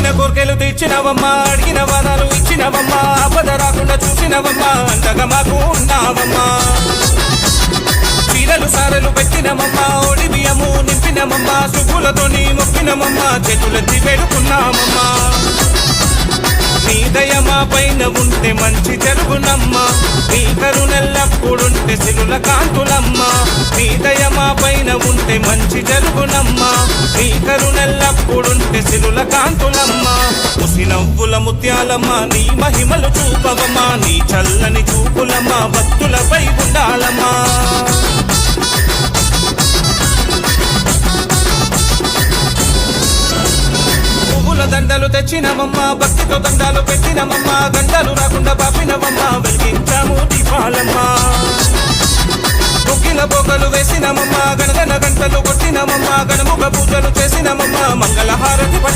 కోరిన కోర్కెలు తెచ్చినవమ్మా, అడిగిన వరాలు ఇచ్చినవమ్మా, ఆపద రాకుండా చూసినవమ్మా, అంతగా మాకు ఉన్నావమ్మా. చీరలు సారలు పెట్టినమమ్మా, ఓడి బియ్యము నింపినమమ్మా, సుబ్బులతోని మొక్కినమమ్మా, చేతులెత్తి వేడుకున్నామమ్మా. నీ దయ మా పైన ఉంటే మంచి జరుగునమ్మా, నీ కరుణెల్లప్పుడుంటే సిరుల కాంతులమ్మా. నీ దయ మా పైన ఉంటే మంచి జరుగునమ్మా, నీ కరుణెల్లప్పుడుంటే సిరుల కాంతులమ్మా. ముసి నవ్వుల ముత్యాలమ్మా, నీ మహిమలు చూపవమ్మా, నీ చల్లని చూపులమ్మా భక్తులపై ఉండాలమ్మా. దండలు తెచ్చినమమ్మా, భక్తితో దండాలు పెట్టినమమ్మా, గంటలు రాకుండా పాపినమమ్మా, వెలిగించాము దీపాలమ్మా. ముగ్గిల బొగ్గలు వేసినమమ్మా, గణగణ గంటలు కొట్టినమమ్మా, గణముఖ పూజలు చేసినమమ్మా, మంగళహారతి